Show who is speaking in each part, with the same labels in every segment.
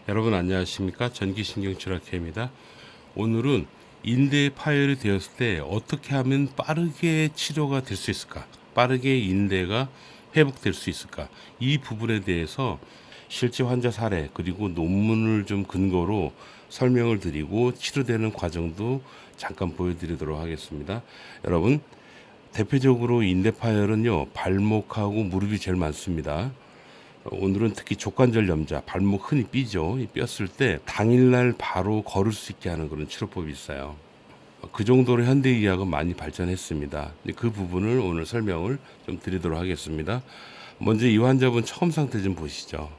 Speaker 1: 여러분 안녕하십니까? 전기신경치료학회입니다. 오늘은 인대 파열이 되었을 때 어떻게 하면 빠르게 치료가 될 수 있을까? 빠르게 인대가 회복될 수 있을까? 이 부분에 대해서 실제 환자 사례 그리고 논문을 좀 근거로 설명을 드리고 치료되는 과정도 잠깐 보여드리도록 하겠습니다. 여러분 대표적으로 인대 파열은요 발목하고 무릎이 제일 많습니다. 오늘은 특히 족관절 염좌, 발목 흔히 삐죠. 이 삐었을 때 당일날 바로 걸을 수 있게 하는 그런 치료법이 있어요. 그 정도로 현대의학은 많이 발전했습니다. 그 부분을 오늘 설명을 좀 드리도록 하겠습니다. 먼저 이 환자분 처음 상태 좀 보시죠.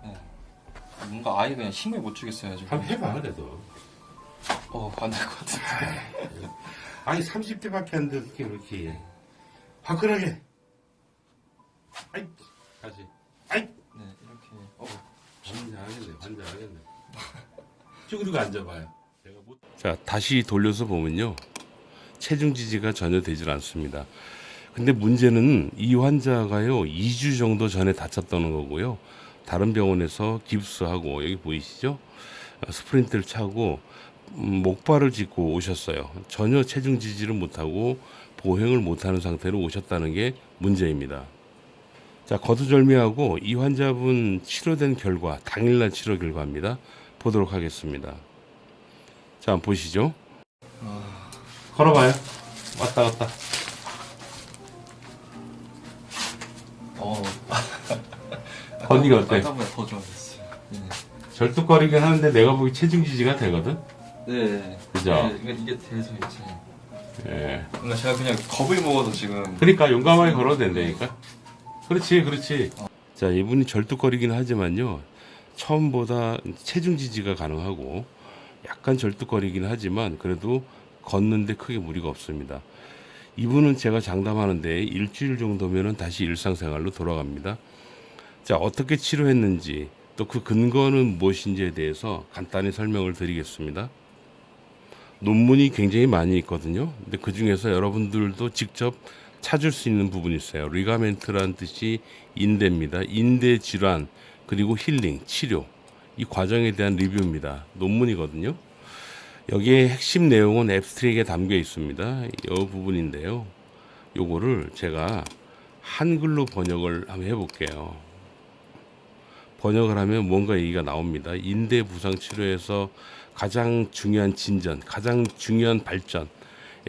Speaker 2: 네. 뭔가 아예 그냥 힘을 못 주겠어요 지금.
Speaker 1: 한번 해봐 그래도.
Speaker 2: 안 될 것 같은데.
Speaker 1: 아니 30대밖에 안 됐게 그렇게 화끈하게. 아이 다시. 아이.
Speaker 2: 네 이렇게.
Speaker 1: 환장하겠네. 쭈그리고 앉아봐요. 자, 다시 돌려서 보면요. 체중 지지가 전혀 되질 않습니다. 근데 문제는 이 환자가요, 2주 정도 전에 다쳤다는 거고요. 다른 병원에서 깁스하고, 여기 보이시죠? 스프린트를 차고, 목발을 짚고 오셨어요. 전혀 체중 지지를 못하고, 보행을 못하는 상태로 오셨다는 게 문제입니다. 자, 거두절미하고 이 환자분 치료된 결과, 당일날 치료 결과입니다. 보도록 하겠습니다. 자, 한번 보시죠. 걸어봐요. 왔다 갔다. 걷기가 어때?
Speaker 2: 아까보다 더 좋아졌어요. 네.
Speaker 1: 절뚝거리긴 하는데 내가 보기 체중 지지가 되거든.
Speaker 2: 네.
Speaker 1: 그죠?
Speaker 2: 네, 이게 돼서 이제.
Speaker 1: 예.
Speaker 2: 뭔가 제가 그냥 겁을 먹어서 지금.
Speaker 1: 그러니까 용감하게 걸어도 된다니까. 그렇지. 자, 이분이 절뚝거리긴 하지만요. 처음보다 체중 지지가 가능하고 약간 절뚝거리긴 하지만 그래도 걷는데 크게 무리가 없습니다. 이분은 제가 장담하는데 일주일 정도면은 다시 일상생활로 돌아갑니다. 자, 어떻게 치료했는지 또 그 근거는 무엇인지에 대해서 간단히 설명을 드리겠습니다. 논문이 굉장히 많이 있거든요. 근데 그 중에서 여러분들도 직접 찾을 수 있는 부분이 있어요. 리가멘트란 뜻이 인대입니다. 인대 질환 그리고 힐링, 치료 이 과정에 대한 리뷰입니다. 논문이거든요. 여기에 핵심 내용은 앱스트랙에 담겨 있습니다. 이 부분인데요. 요거를 제가 한글로 번역을 한번 해볼게요. 번역을 하면 뭔가 얘기가 나옵니다. 인대 부상 치료에서 가장 중요한 진전, 가장 중요한 발전에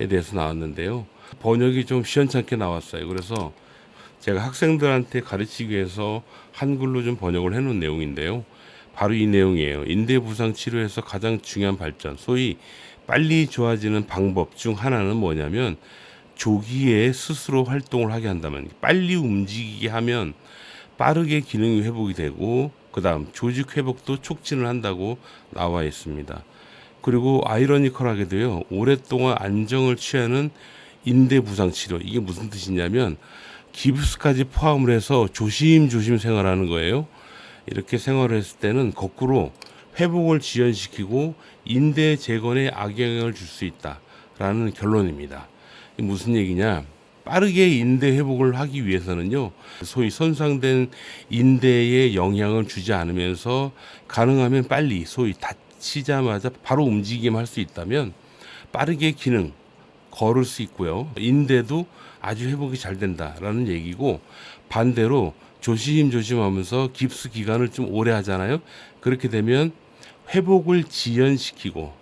Speaker 1: 대해서 나왔는데요. 번역이 좀 시원찮게 나왔어요. 그래서 제가 학생들한테 가르치기 위해서 한글로 좀 번역을 해놓은 내용인데요. 바로 이 내용이에요. 인대 부상 치료에서 가장 중요한 발전, 소위 빨리 좋아지는 방법 중 하나는 뭐냐면 조기에 스스로 활동을 하게 한다면, 빨리 움직이게 하면 빠르게 기능이 회복이 되고 그 다음 조직 회복도 촉진을 한다고 나와 있습니다. 그리고 아이러니컬하게도요, 오랫동안 안정을 취하는 인대 부상 치료, 이게 무슨 뜻이냐면 기부스까지 포함을 해서 조심조심 생활하는 거예요. 이렇게 생활을 했을 때는 거꾸로 회복을 지연시키고 인대 재건에 악영향을 줄 수 있다라는 결론입니다. 이게 무슨 얘기냐? 빠르게 인대 회복을 하기 위해서는요, 소위 손상된 인대에 영향을 주지 않으면서 가능하면 빨리, 소위 다치자마자 바로 움직임할 수 있다면 빠르게 기능, 걸을 수 있고요. 인대도 아주 회복이 잘 된다라는 얘기고, 반대로 조심조심하면서 깁스 기간을 좀 오래 하잖아요. 그렇게 되면 회복을 지연시키고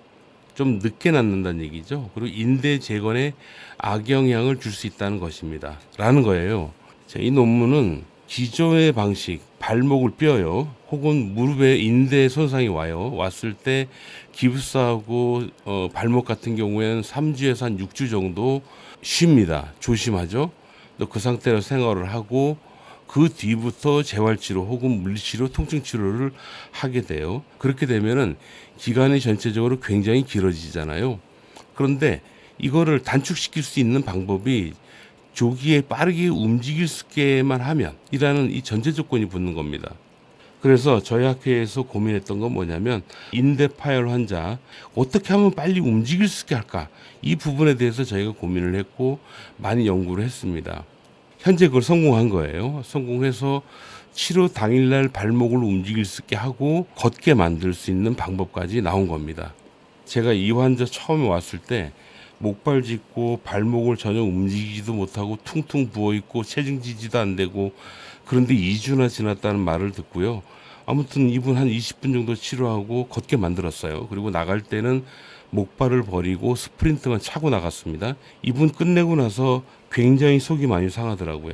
Speaker 1: 좀 늦게 낫는다는 얘기죠. 그리고 인대 재건에 악영향을 줄 수 있다는 것입니다. 라는 거예요. 자, 이 논문은 기존의 방식, 발목을 뼈요, 혹은 무릎에 인대 손상이 왔을 때 기부스하고 발목 같은 경우에는 3주에서 한 6주 정도 쉽니다. 조심하죠. 또 그 상태로 생활을 하고 그 뒤부터 재활치료 혹은 물리치료, 통증치료를 하게 돼요. 그렇게 되면은 기간이 전체적으로 굉장히 길어지잖아요. 그런데 이거를 단축시킬 수 있는 방법이 조기에 빠르게 움직일 수 있게만 하면 이라는 이 전제 조건이 붙는 겁니다. 그래서 저희 학회에서 고민했던 건 뭐냐면 인대 파열 환자 어떻게 하면 빨리 움직일 수 있게 할까, 이 부분에 대해서 저희가 고민을 했고 많이 연구를 했습니다. 현재 그걸 성공한 거예요. 성공해서 치료 당일날 발목을 움직일 수 있게 하고 걷게 만들 수 있는 방법까지 나온 겁니다. 제가 이 환자 처음에 왔을 때 목발 짚고 발목을 전혀 움직이지도 못하고 퉁퉁 부어있고 체중 지지도 안 되고, 그런데 2주나 지났다는 말을 듣고요. 아무튼 이분 한 20분 정도 치료하고 걷게 만들었어요. 그리고 나갈 때는 목발을 버리고 스프린트만 차고 나갔습니다. 이분 끝내고 나서 굉장히 속이 많이 상하더라고요.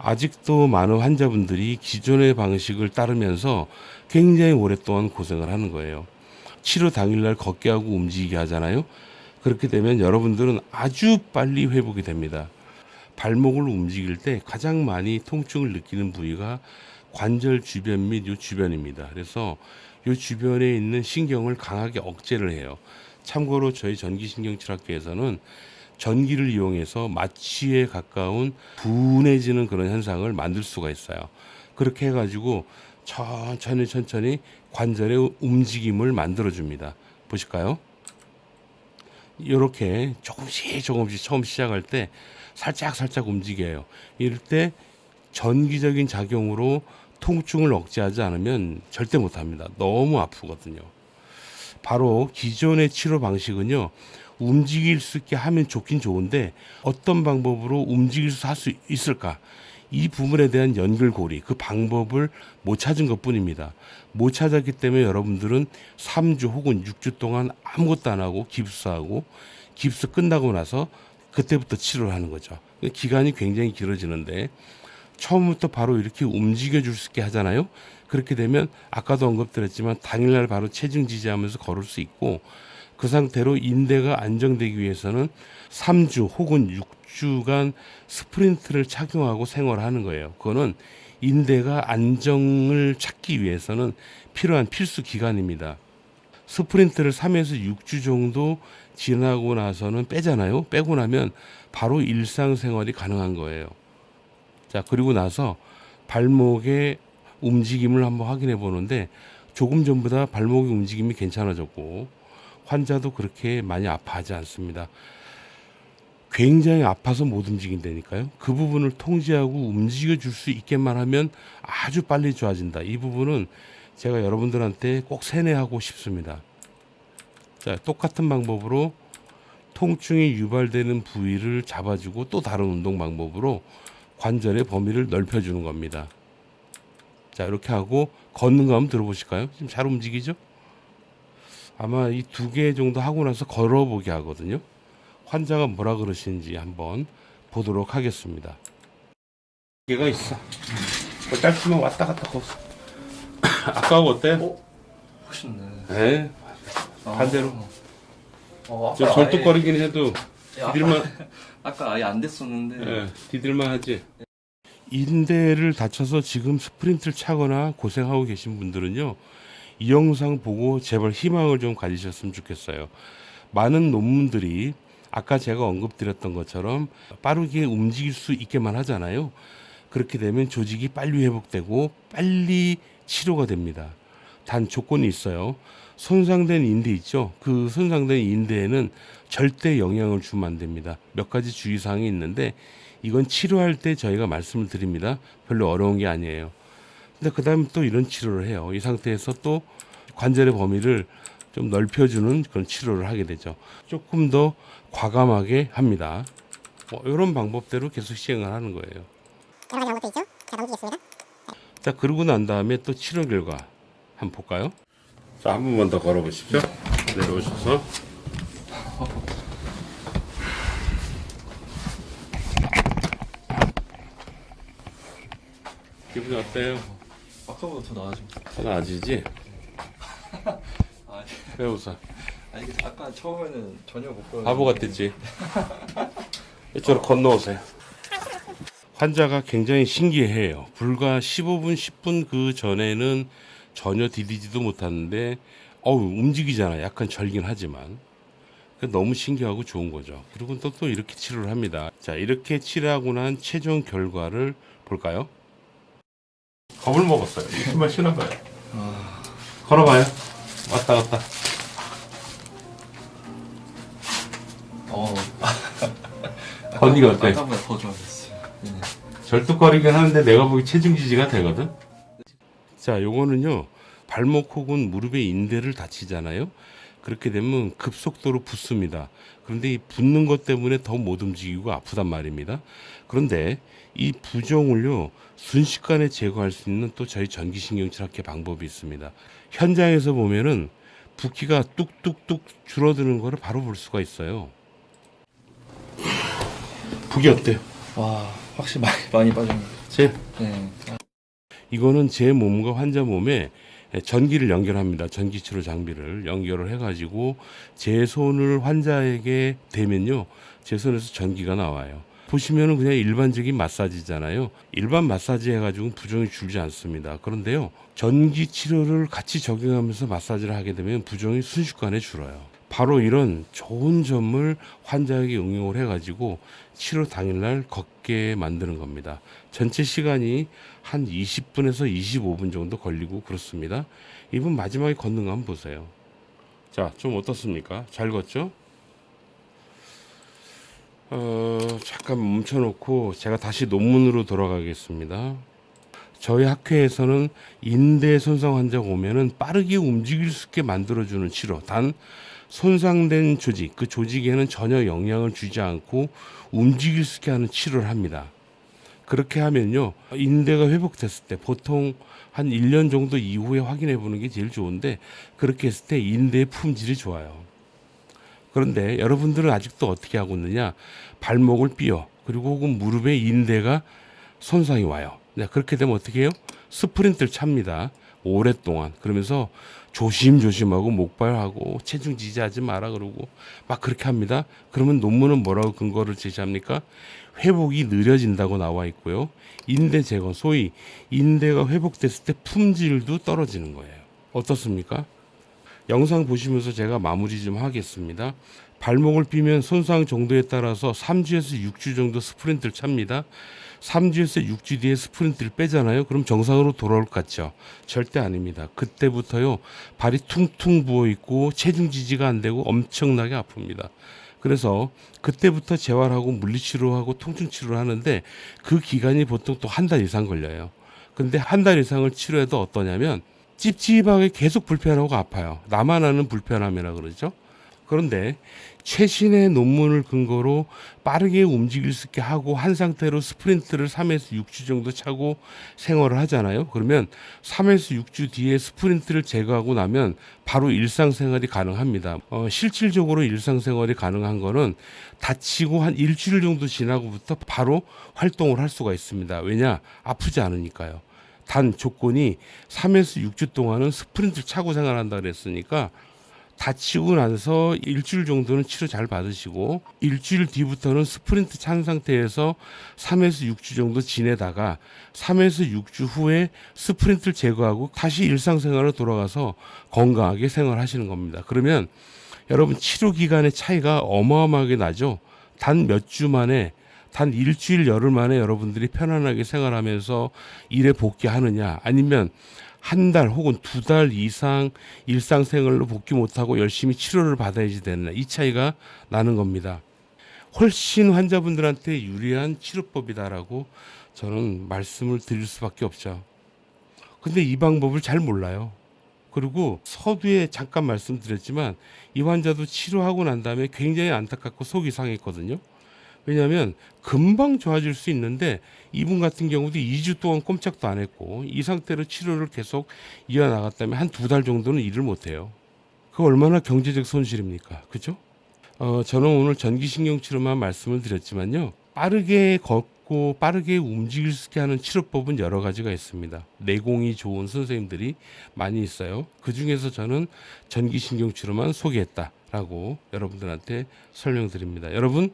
Speaker 1: 아직도 많은 환자분들이 기존의 방식을 따르면서 굉장히 오랫동안 고생을 하는 거예요. 치료 당일날 걷게 하고 움직이게 하잖아요. 그렇게 되면 여러분들은 아주 빨리 회복이 됩니다. 발목을 움직일 때 가장 많이 통증을 느끼는 부위가 관절 주변 및 요 주변입니다. 그래서 요 주변에 있는 신경을 강하게 억제를 해요. 참고로 저희 전기신경치료학회에서는 전기를 이용해서 마취에 가까운 분해지는 그런 현상을 만들 수가 있어요. 그렇게 해가지고 천천히 관절의 움직임을 만들어줍니다. 보실까요? 이렇게 조금씩 처음 시작할 때 살짝 움직여요. 이럴 때 전기적인 작용으로 통증을 억제하지 않으면 절대 못합니다. 너무 아프거든요. 바로 기존의 치료 방식은요, 움직일 수 있게 하면 좋긴 좋은데 어떤 방법으로 움직일 수 할 수 있을까? 이 부분에 대한 연결고리, 그 방법을 못 찾은 것 뿐입니다. 못 찾았기 때문에 여러분들은 3주 혹은 6주 동안 아무것도 안 하고 깁스하고, 깁스 끝나고 나서 그때부터 치료를 하는 거죠. 기간이 굉장히 길어지는데 처음부터 바로 이렇게 움직여 줄 수 있게 하잖아요. 그렇게 되면 아까도 언급드렸지만 당일날 바로 체중 지지하면서 걸을 수 있고, 그 상태로 인대가 안정되기 위해서는 3주 혹은 6주간 스프린트를 착용하고 생활하는 거예요. 그거는 인대가 안정을 찾기 위해서는 필요한 필수 기간입니다. 스프린트를 3에서 6주 정도 지나고 나서는 빼잖아요. 빼고 나면 바로 일상생활이 가능한 거예요. 자, 그리고 나서 발목의 움직임을 한번 확인해 보는데 조금 전보다 발목의 움직임이 괜찮아졌고 환자도 그렇게 많이 아파하지 않습니다. 굉장히 아파서 못 움직인다니까요. 그 부분을 통제하고 움직여 줄 수 있게만 하면 아주 빨리 좋아진다. 이 부분은 제가 여러분들한테 꼭 세뇌하고 싶습니다. 자, 똑같은 방법으로 통증이 유발되는 부위를 잡아주고 또 다른 운동 방법으로 관절의 범위를 넓혀주는 겁니다. 자, 이렇게 하고 걷는 거 한번 들어보실까요? 지금 잘 움직이죠? 아마 이 2개 정도 하고 나서 걸어보게 하거든요. 환자가 뭐라 그러시는지 한번 보도록 하겠습니다. 개가 있어. 짧으면 왔다 갔다 걷어. 아까하고 어때?
Speaker 2: 훨씬
Speaker 1: 네. 반대로.
Speaker 2: 아까
Speaker 1: 좀 절뚝거리긴 해도 디딜만.
Speaker 2: 아까 아예 안 됐었는데.
Speaker 1: 네, 디딜만 하지. 인대를 다쳐서 지금 스프린트를 차거나 고생하고 계신 분들은요, 이 영상 보고 제발 희망을 좀 가지셨으면 좋겠어요. 많은 논문들이 아까 제가 언급드렸던 것처럼 빠르게 움직일 수 있게만 하잖아요. 그렇게 되면 조직이 빨리 회복되고 빨리 치료가 됩니다. 단 조건이 있어요. 손상된 인대 있죠? 그 손상된 인대에는 절대 영향을 주면 안 됩니다. 몇 가지 주의사항이 있는데 이건 치료할 때 저희가 말씀을 드립니다. 별로 어려운 게 아니에요. 근데 그 다음에 또 이런 치료를 해요. 이 상태에서 또 관절의 범위를 좀 넓혀주는 그런 치료를 하게 되죠. 조금 더 과감하게 합니다. 이런 방법대로 계속 시행을 하는 거예요.
Speaker 3: 여러 가지 방법도 있죠? 자, 넘기겠습니다.
Speaker 1: 자, 그러고 난 다음에 또 치료 결과 한번 볼까요? 자, 한 번만 더 걸어보십시오. 내려오셔서. 기분이 어때요?
Speaker 2: 아까보다 더 나아지고.
Speaker 1: 더 나아지지?
Speaker 2: 아,
Speaker 1: 왜 웃어?
Speaker 2: 아니 아까 처음에는 전혀 못 걸어.
Speaker 1: 바보 같았지? 이쪽으로 건너오세요. 환자가 굉장히 신기해요. 불과 15분, 10분 그 전에는 전혀 디디지도 못하는데 움직이잖아. 약간 절긴 하지만. 너무 신기하고 좋은 거죠. 그리고 또 이렇게 치료를 합니다. 자, 이렇게 치료하고 난 최종 결과를 볼까요? 겁을 먹었어요. 신발 신어봐요. 걸어봐요. 왔다 갔다. 걷기가 어때?
Speaker 2: 아까보다 더 좋아졌어요. 네.
Speaker 1: 절뚝거리긴 하는데 내가 보기 체중 지지가 되거든. 자, 요거는요. 발목 혹은 무릎의 인대를 다치잖아요. 그렇게 되면 급속도로 붓습니다. 그런데 이 붓는 것 때문에 더 못 움직이고 아프단 말입니다. 그런데 이 부종을요 순식간에 제거할 수 있는 또 저희 전기신경치료학회 방법이 있습니다. 현장에서 보면은 붓기가 뚝뚝뚝 줄어드는 거를 바로 볼 수가 있어요. 붓기 어때요?
Speaker 2: 와, 확실히 많이 빠집니다.
Speaker 1: 제
Speaker 2: 네.
Speaker 1: 이거는 제 몸과 환자 몸에 전기를 연결합니다. 전기치료 장비를 연결을 해가지고 제 손을 환자에게 대면요, 제 손에서 전기가 나와요. 보시면은 그냥 일반적인 마사지잖아요. 일반 마사지 해가지고 부종이 줄지 않습니다. 그런데요, 전기 치료를 같이 적용하면서 마사지를 하게 되면 부종이 순식간에 줄어요. 바로 이런 좋은 점을 환자에게 응용을 해가지고 치료 당일날 걷게 만드는 겁니다. 전체 시간이 한 20분에서 25분 정도 걸리고 그렇습니다. 이분 마지막에 걷는 거 한번 보세요. 자, 좀 어떻습니까? 잘 걷죠? 잠깐 멈춰놓고 제가 다시 논문으로 돌아가겠습니다. 저희 학회에서는 인대 손상 환자가 오면은 빠르게 움직일 수 있게 만들어주는 치료, 단 손상된 조직, 그 조직에는 전혀 영향을 주지 않고 움직일 수 있게 하는 치료를 합니다. 그렇게 하면요, 인대가 회복됐을 때 보통 한 1년 정도 이후에 확인해 보는 게 제일 좋은데, 그렇게 했을 때 인대의 품질이 좋아요. 그런데 여러분들은 아직도 어떻게 하고 있느냐? 발목을 삐어, 그리고 혹은 무릎에 인대가 손상이 와요. 네, 그렇게 되면 어떻게 해요? 스프린트를 찹니다. 오랫동안. 그러면서 조심조심하고 목발하고 체중 지지하지 마라 그러고 막 그렇게 합니다. 그러면 논문은 뭐라고 근거를 제시합니까? 회복이 느려진다고 나와 있고요. 인대 재건, 소위 인대가 회복됐을 때 품질도 떨어지는 거예요. 어떻습니까? 영상 보시면서 제가 마무리 좀 하겠습니다. 발목을 삐면 손상 정도에 따라서 3주에서 6주 정도 스프린트를 찹니다. 3주에서 6주 뒤에 스프린트를 빼잖아요. 그럼 정상으로 돌아올 것 같죠? 절대 아닙니다. 그때부터요, 발이 퉁퉁 부어있고 체중 지지가 안 되고 엄청나게 아픕니다. 그래서 그때부터 재활하고 물리치료하고 통증치료를 하는데 그 기간이 보통 또 한 달 이상 걸려요. 근데 한 달 이상을 치료해도 어떠냐면 찝찝하게 계속 불편하고 아파요. 나만 아는 불편함이라 그러죠. 그런데 최신의 논문을 근거로 빠르게 움직일 수 있게 하고 한 상태로 스프린트를 3에서 6주 정도 차고 생활을 하잖아요. 그러면 3에서 6주 뒤에 스프린트를 제거하고 나면 바로 일상생활이 가능합니다. 실질적으로 일상생활이 가능한 거는 다치고 한 일주일 정도 지나고부터 바로 활동을 할 수가 있습니다. 왜냐? 아프지 않으니까요. 단 조건이 3에서 6주 동안은 스프린트를 차고 생활한다 그랬으니까 다치고 나서 일주일 정도는 치료 잘 받으시고 일주일 뒤부터는 스프린트 찬 상태에서 3에서 6주 정도 지내다가 3에서 6주 후에 스프린트를 제거하고 다시 일상생활로 돌아가서 건강하게 생활하시는 겁니다. 그러면 여러분 치료 기간의 차이가 어마어마하게 나죠. 단 몇 주 만에, 단 일주일 열흘 만에 여러분들이 편안하게 생활하면서 일에 복귀하느냐, 아니면 한 달 혹은 2달 이상 일상생활로 복귀 못하고 열심히 치료를 받아야지 되느냐, 이 차이가 나는 겁니다. 훨씬 환자분들한테 유리한 치료법이다라고 저는 말씀을 드릴 수밖에 없죠. 근데 이 방법을 잘 몰라요. 그리고 서두에 잠깐 말씀드렸지만 이 환자도 치료하고 난 다음에 굉장히 안타깝고 속이 상했거든요. 왜냐하면 금방 좋아질 수 있는데 이분 같은 경우도 2주 동안 꼼짝도 안 했고 이 상태로 치료를 계속 이어나갔다면 한 2달 정도는 일을 못해요. 그 얼마나 경제적 손실입니까? 그죠? 저는 오늘 전기신경치료만 말씀을 드렸지만요, 빠르게 걷고 빠르게 움직일 수 있게 하는 치료법은 여러 가지가 있습니다. 내공이 좋은 선생님들이 많이 있어요. 그 중에서 저는 전기신경치료만 소개했다라고 여러분들한테 설명드립니다. 여러분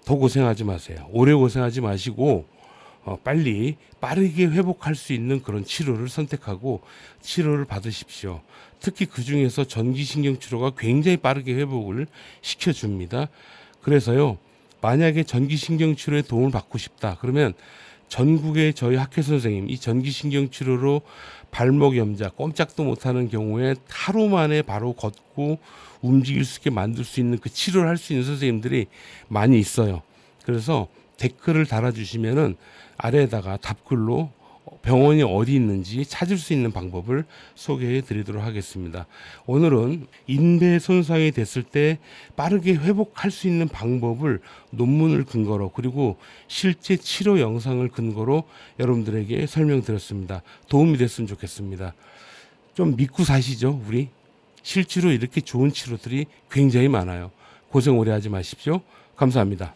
Speaker 1: 더 고생하지 마세요. 오래 고생하지 마시고 빨리 빠르게 회복할 수 있는 그런 치료를 선택하고 치료를 받으십시오. 특히 그 중에서 전기신경치료가 굉장히 빠르게 회복을 시켜줍니다. 그래서요, 만약에 전기신경치료에 도움을 받고 싶다 그러면 전국의 저희 학회 선생님, 이 전기신경치료로 발목 염좌, 꼼짝도 못하는 경우에 하루 만에 바로 걷고 움직일 수 있게 만들 수 있는 그 치료를 할 수 있는 선생님들이 많이 있어요. 그래서 댓글을 달아주시면은 아래에다가 답글로 병원이 어디 있는지 찾을 수 있는 방법을 소개해 드리도록 하겠습니다. 오늘은 인대 손상이 됐을 때 빠르게 회복할 수 있는 방법을 논문을 근거로 그리고 실제 치료 영상을 근거로 여러분들에게 설명드렸습니다. 도움이 됐으면 좋겠습니다. 좀 믿고 사시죠, 우리. 실제로 이렇게 좋은 치료들이 굉장히 많아요. 고생 오래 하지 마십시오. 감사합니다.